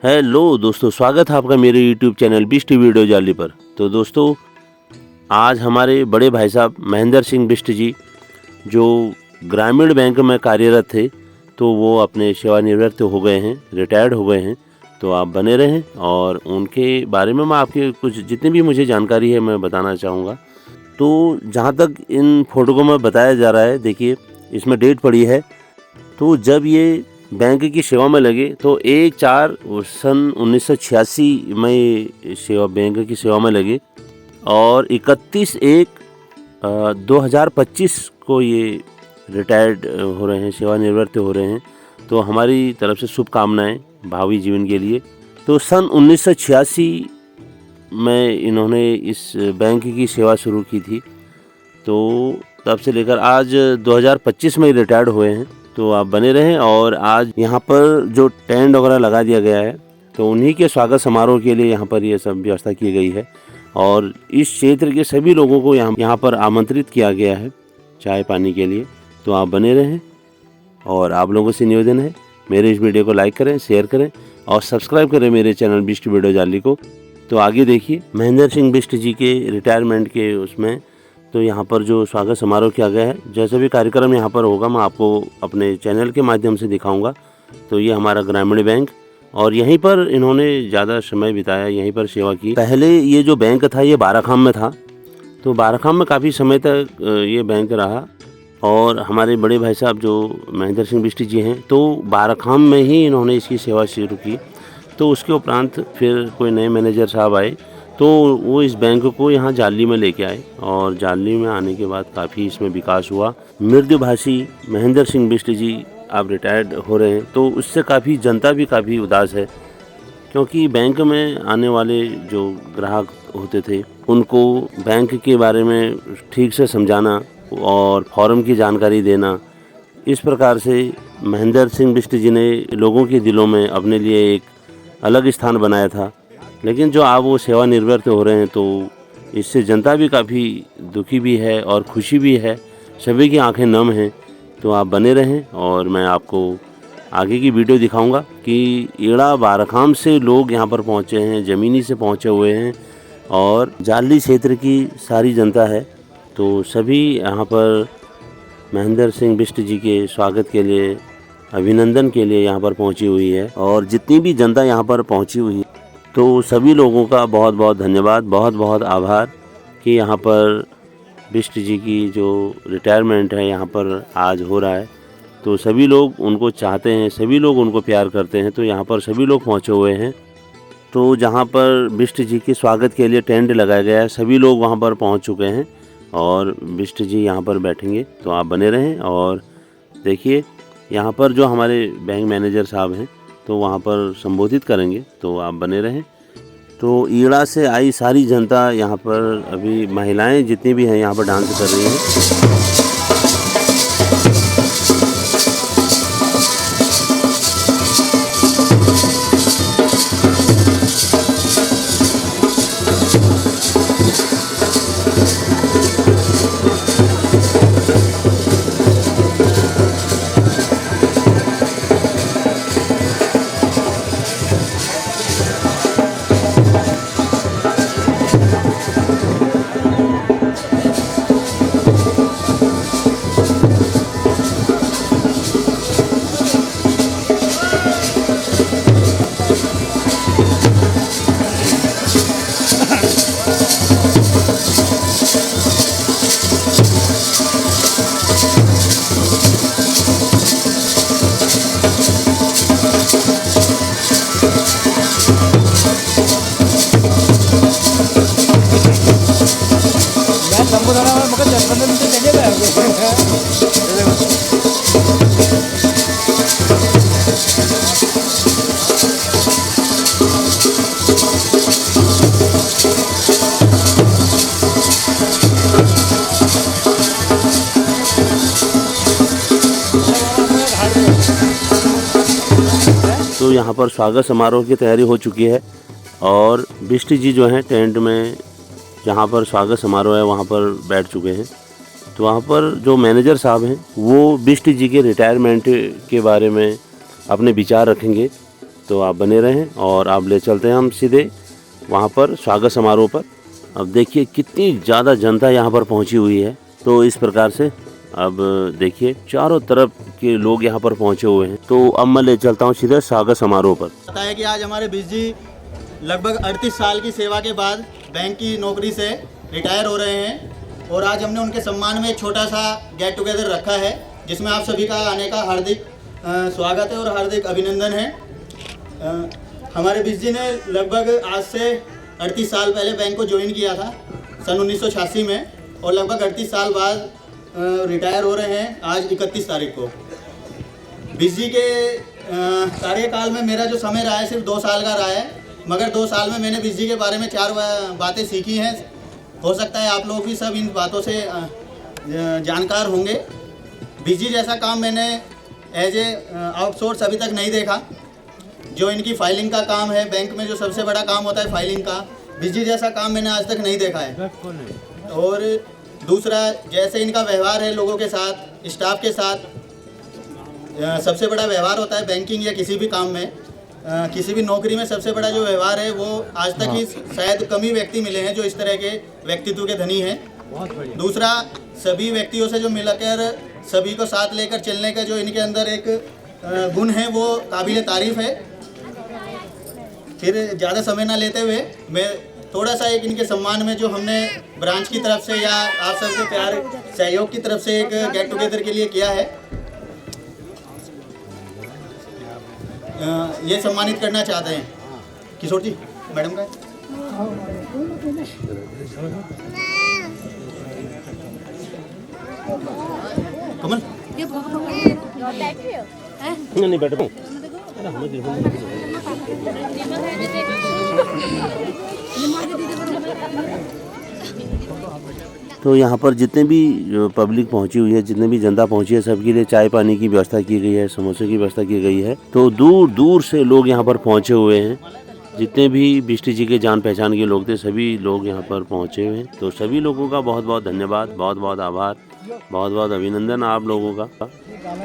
Hello दोस्तों, स्वागत है आपका मेरे यूट्यूब चैनल बिष्ट वीडियो जाली पर। तो दोस्तों, आज हमारे बड़े भाई साहब महेंद्र सिंह बिष्ट जी, जो ग्रामीण बैंक में कार्यरत थे, तो वो अपने सेवानिवृत्त हो गए हैं, रिटायर्ड हो गए हैं। तो आप बने रहें और उनके बारे में मैं आपके कुछ जितनी भी मुझे जानकारी है मैं बताना चाहूँगा। तो जहाँ तक इन फ़ोटो को मैं बताया जा रहा है, देखिए इसमें डेट पड़ी है। तो जब ये बैंक की सेवा में लगे तो 1/4 सन 1986 में ये बैंक की सेवा में लगे और 31/1/2025 को ये रिटायर्ड हो रहे हैं, सेवानिवृत्त हो रहे हैं। तो हमारी तरफ से शुभकामनाएं भावी जीवन के लिए। तो सन 1986 में इन्होंने इस बैंक की सेवा शुरू की थी। तो तब से लेकर आज 2025 में रिटायर्ड हुए हैं। तो आप बने रहें और आज यहाँ पर जो टेंट वगैरह लगा दिया गया है, तो उन्हीं के स्वागत समारोह के लिए यहाँ पर ये सब व्यवस्था की गई है और इस क्षेत्र के सभी लोगों को यहाँ पर आमंत्रित किया गया है चाय पानी के लिए। तो आप बने रहें और आप लोगों से निवेदन है, मेरे इस वीडियो को लाइक करें, शेयर करें और सब्सक्राइब करें मेरे चैनल बिष्ट वीडियो जाली को। तो आगे देखिए महेंद्र सिंह बिष्ट जी के रिटायरमेंट के उसमें तो यहाँ पर जो स्वागत समारोह किया गया है, जैसे भी कार्यक्रम यहाँ पर होगा मैं आपको अपने चैनल के माध्यम से दिखाऊंगा। तो ये हमारा ग्रामीण बैंक और यहीं पर इन्होंने ज़्यादा समय बिताया, यहीं पर सेवा की। पहले ये जो बैंक था ये बाराखाम में था, तो बाराखाम में काफ़ी समय तक ये बैंक रहा और हमारे बड़े भाई साहब जो महेंद्र सिंह बिष्ट जी हैं, तो बाराखाम में ही इन्होंने इसकी सेवा शुरू की। तो उसके उपरांत फिर कोई नए मैनेजर साहब आए तो वो इस बैंक को यहाँ जाली में लेके आए और जाली में आने के बाद काफ़ी इसमें विकास हुआ। मृदुभाषी महेंद्र सिंह बिष्ट जी अब रिटायर्ड हो रहे हैं, तो उससे काफ़ी जनता भी काफ़ी उदास है, क्योंकि बैंक में आने वाले जो ग्राहक होते थे उनको बैंक के बारे में ठीक से समझाना और फॉर्म की जानकारी देना, इस प्रकार से महेंद्र सिंह बिष्ट जी ने लोगों के दिलों में अपने लिए एक अलग स्थान बनाया था। लेकिन जो आप वो सेवानिवृत्त हो रहे हैं, तो इससे जनता भी काफ़ी दुखी भी है और खुशी भी है, सभी की आंखें नम हैं। तो आप बने रहें और मैं आपको आगे की वीडियो दिखाऊंगा कि एड़ा बाराखाम से लोग यहाँ पर पहुँचे हैं, ज़मीनी से पहुँचे हुए हैं और जाली क्षेत्र की सारी जनता है। तो सभी यहाँ पर महेंद्र सिंह बिष्ट जी के स्वागत के लिए, अभिनंदन के लिए यहाँ पर पहुँची हुई है और जितनी भी जनता यहाँ पर पहुँची हुई है, तो सभी लोगों का बहुत बहुत धन्यवाद, बहुत बहुत आभार कि यहाँ पर बिष्ट जी की जो रिटायरमेंट है यहाँ पर आज हो रहा है। तो सभी लोग उनको चाहते हैं, सभी लोग उनको प्यार करते हैं, तो यहाँ पर सभी लोग पहुँचे हुए हैं। तो जहाँ पर बिष्ट जी के स्वागत के लिए टेंट लगाया गया है, सभी लोग वहाँ पर पहुँच चुके हैं और बिष्ट जी यहाँ पर बैठेंगे। तो आप बने रहें और देखिए यहाँ पर जो हमारे बैंक मैनेजर साहब हैं तो वहाँ पर संबोधित करेंगे। तो आप बने रहें। तो ईड़ा से आई सारी जनता यहाँ पर, अभी महिलाएं जितनी भी हैं यहाँ पर डांस कर रही हैं। तो यहाँ पर स्वागत समारोह की तैयारी हो चुकी है और बिष्ट जी जो हैं टेंट में जहाँ पर स्वागत समारोह है वहाँ पर बैठ चुके हैं। तो वहाँ पर जो मैनेजर साहब हैं वो बिष्ट जी के रिटायरमेंट के बारे में अपने विचार रखेंगे तो आप बने रहें और आप ले चलते हैं हम सीधे वहाँ पर स्वागत समारोह पर। अब देखिए कितनी ज़्यादा जनता यहाँ पर पहुँची हुई है। तो इस प्रकार से अब देखिए चारों तरफ के लोग यहाँ पर पहुँचे हुए हैं। तो अब मैं ले चलता हूँ सीधे स्वागत समारोह पर। पता है कि आज हमारे बीस जी लगभग 38 साल की सेवा के बाद बैंक की नौकरी से रिटायर हो रहे हैं और आज हमने उनके सम्मान में एक छोटा सा गेट टुगेदर रखा है, जिसमें आप सभी का आने का हार्दिक स्वागत है और हार्दिक अभिनंदन है। हमारे बीस जी ने लगभग आज से 38 साल पहले बैंक को ज्वाइन किया था सन 1986 में और लगभग 38 साल बाद रिटायर हो रहे हैं आज 31 तारीख को। बीस जी के कार्यकाल में मेरा जो समय रहा है सिर्फ 2 साल का रहा है, मगर 2 साल में मैंने बीस जी के बारे में 4 बातें सीखी हैं। हो सकता है आप लोग भी सब इन बातों से जानकार होंगे। बीस जी जैसा काम मैंने एज ए आउटसोर्स अभी तक नहीं देखा। जो इनकी फाइलिंग का काम है, बैंक में जो सबसे बड़ा काम होता है फाइलिंग का, बीस जी जैसा काम मैंने आज तक नहीं देखा है। और दूसरा, जैसे इनका व्यवहार है लोगों के साथ, स्टाफ के साथ, सबसे बड़ा व्यवहार होता है बैंकिंग या किसी भी काम में, किसी भी नौकरी में सबसे बड़ा जो व्यवहार है वो आज तक ही शायद कम ही व्यक्ति मिले हैं जो इस तरह के व्यक्तित्व के धनी हैं। दूसरा, सभी व्यक्तियों से जो मिलकर सभी को साथ लेकर चलने का जो इनके अंदर एक गुण है वो काबिल तारीफ है। फिर ज़्यादा समय ना लेते हुए मैं थोड़ा सा एक इनके सम्मान में जो हमने ब्रांच की तरफ से या आप सबके प्यार सहयोग की तरफ से एक गेट टुगेदर के लिए किया है, ये सम्मानित करना चाहते हैं। किशोर जी, मैडम का कमल नहीं बैठो। तो यहाँ पर जितने भी जो पब्लिक पहुँची हुई है, जितने भी जनता पहुँची है, सबके लिए चाय पानी की व्यवस्था की गई है, समोसे की व्यवस्था की गई है। तो दूर दूर से लोग यहाँ पर पहुँचे हुए हैं। जितने भी बिष्टी जी के जान पहचान के लोग थे सभी लोग यहाँ पर पहुँचे हुए हैं। तो सभी लोगों का बहुत बहुत धन्यवाद, बहुत बहुत आभार, बहुत बहुत अभिनंदन आप लोगों का।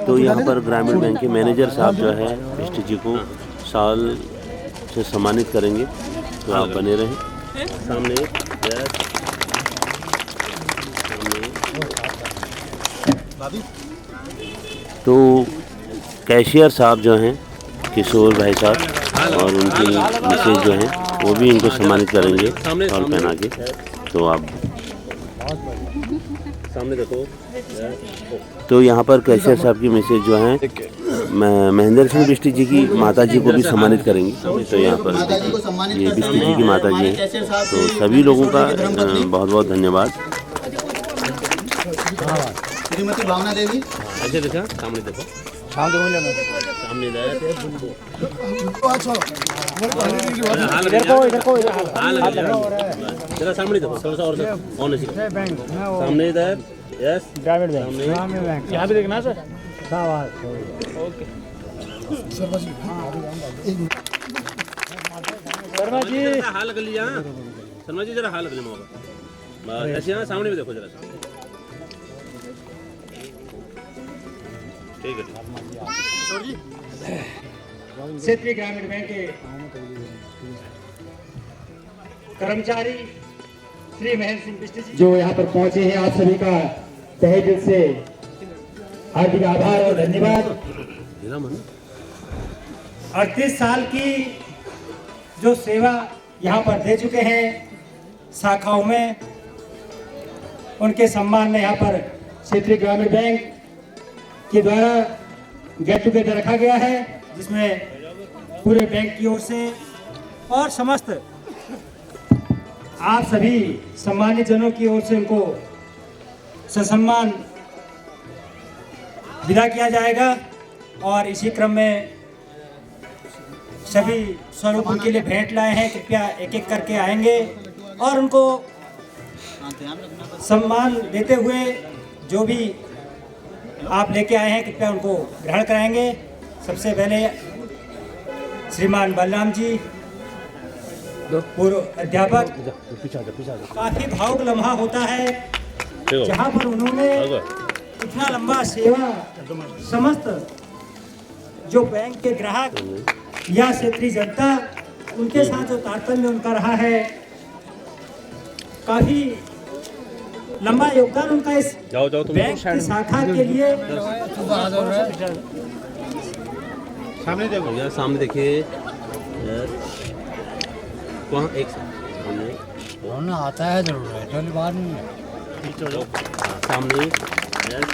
तो यहाँ पर ग्रामीण बैंक के मैनेजर साहब जो है बिष्टी जी को साल से सम्मानित करेंगे। तो आप बने रहें। सामने तो कैशियर साहब जो हैं किशोर भाई साहब और उनकी मिसेज जो हैं वो भी इनको सम्मानित करेंगे और पहना के। तो आप सामने देखो। तो यहाँ पर कैशियर साहब की मिसेज जो हैं महेंद्र सिंह बिष्टी जी की माता जी को भी सम्मानित करेंगे। तो यहाँ पर ये बिष्टी जी की माता जी हैं। तो सभी लोगों का बहुत बहुत धन्यवाद। श्रीमती भावना देवी, ऐसे देखा, सामने देखो, सामने जरा सामने देखो, थोड़ा सा और सामने इधर। यस, ग्रामीण बैंक यहाँ भी देखना सर। ओके शर्मा जी, हाल कर लिया। शर्मा जी जरा हाल कर लिया। ऐसे यहाँ सामने भी देखो जरा। ठीक है। क्षेत्रीय ग्रामीण बैंक के कर्मचारी श्री महेंद्र सिंह बिष्टी जी जो यहाँ पर पहुंचे हैं, आप सभी का तहे दिल से हार्दिक आभार और धन्यवाद। 38 साल की जो सेवा यहाँ पर दे चुके हैं शाखाओं में, उनके सम्मान में यहाँ पर क्षेत्रीय ग्रामीण बैंक के द्वारा गेट टुगेदर रखा गया है, जिसमें पूरे बैंक की ओर से और समस्त आप सभी सम्मानित जनों की ओर से उनको ससम्मान विदा किया जाएगा। और इसी क्रम में सभी स्वरूप उनके लिए भेंट लाए हैं, कृपया एक एक करके आएंगे और उनको सम्मान देते हुए जो भी आप लेके आए हैं कृपया उनको ग्रहण कराएंगे। सबसे पहले श्रीमान बलराम जी, पूर्व अध्यापक। काफी भावुक लम्हा होता है जहां पर उन्होंने इतना लंबा सेवा समस्त जो बैंक के ग्राहक या क्षेत्रीय जनता, उनके साथ जो तारतम्य उनका रहा है, काफी लंबा योगदान उनका इस जाओ जाओ तुम बैंक की शाखा के लिए। सामने देखो यार, सामने देखिए यार, वहाँ एक सामने होना आता है जरूर है, चल बात नहीं है। जाओ, सामने यार,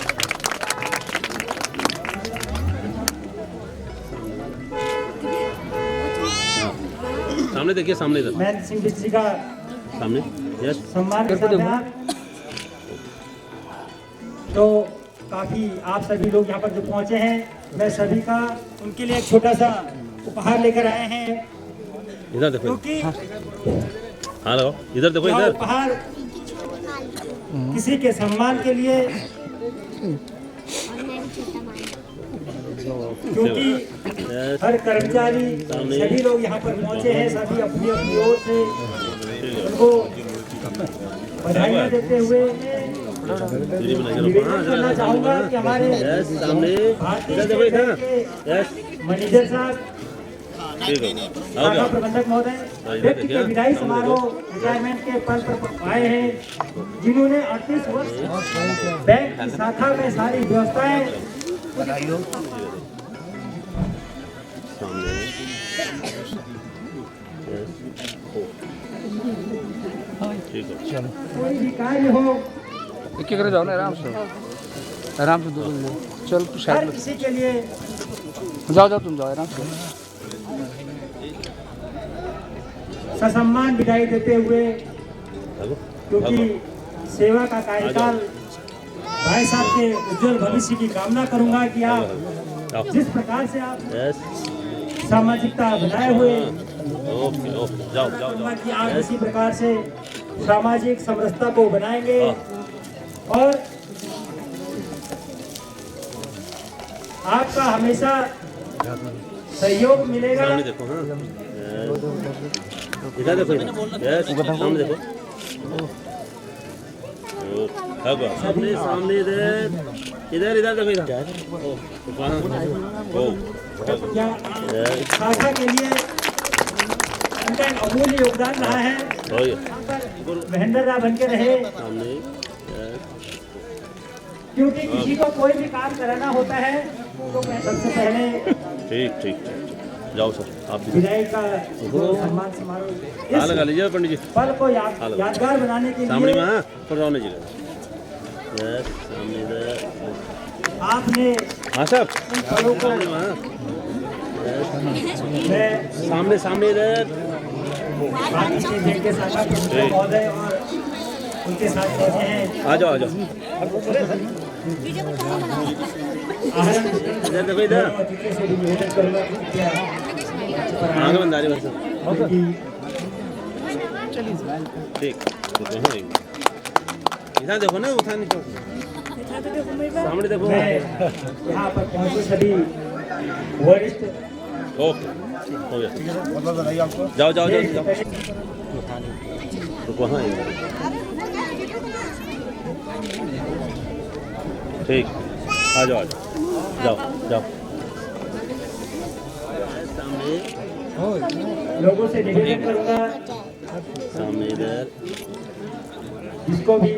सामने देखिए, सामने इधर महेंद्र सिंह बिस्ट्री का सामने यस सम्मान के साथ में आप। तो काफी आप सभी लोग यहाँ पर जो पहुँचे हैं, मैं सभी का उनके लिए एक छोटा सा उपहार लेकर आए हैं, इधर देखो, क्योंकि हाँ लगाओ, इधर देखो, यह इधर उपहार किसी के सम्मान के लिए, क्योंकि यस हर कर्मचारी सभी लोग यहाँ पर पहुँचे हैं, सभी अपनी अपनी ओर से उनको बधाइयाँ देते हुए निवेदन करना चाहूँगा कि हमारे यस सामने भारतीय इधर देखो, स्टेट इधर बैंक के यस मैनेजर साहब, ठीक है, आओ शाखा जाओ, प्रबंधक महोदय, व्यक्ति के विदाई समारोह रिटायरमेंट के पद पर आए हैं, जिन्होंने 38 वर्ष बैंक की शाखा में सारी व्यवस्थाएं सामने ठीक है, कोई भी कार्य हो, एक एक जाओ ना, आराम से आराम से, दो चल तू हर साइड किसी के लिए में जाओ, जाओ तुम जाओ आराम से। ससम्मान विदाई देते हुए, हेलो क्योंकि सेवा का कार्यकाल भाई साहब के उज्जवल भविष्य की कामना करूंगा कि आप आओ, जिस प्रकार से आप यस सामाजिकता बनाए हुए, ओके ओके, जाओ जाओ कहूंगा कि जाओ, आप यस इसी प्रकार से सामाजिक समरसता को बनाएंगे और आपका हमेशा सहयोग मिलेगा। सामने देखो, हाँ यस, इधर देखो, यस सामने देखो, ओके, सामने सामने इधर इधर इधर देखो, इधर वहाँ ओ क्या यस शाखा के लिए उनका एक अमूल्य योगदान रहा है, ओ ये महेंद्र राव बन के रहे, सामने यस क्योंकि किसी को कोई भी काम कराना होता है तो सबसे पहले ठीक ठीक ठीक, जाओ सर आप भी विदाई का जो सम्मान समारोह, हाँ लगा इस लीजिए पंडित जी, पल को यादगार बनाने के सामने में, लिए हाँ थोड़ा जाओ जी, यस सामने इधर, आपने हाँ साहब इन पलों को, सामने में, हाँ मैं सामने सामने इधर, भारतीय स्टेट बैंक के शाखा प्रबंधक महोदय और उनके साथ पहुंचे हैं। आ जाओ आ जाओ, आहरण इधर देखो, इधर अतिथि से भी निवेदन करूंगा कि कृपया पर आएं, आगे बंदारी बस, क्योंकि ठीक हाँ, इधर देखो ना, उठा नहीं सामने देखो, मैं यहाँ पर पहुंचे सभी वरिष्ठ ओके हो गया, जाओ जाओ जाओ जाओ, रुको, हाँ ठीक, आ जाओ जाओ जाओ, सामने लोगों से निवेदन करूंगा सामने इधर जिसको भी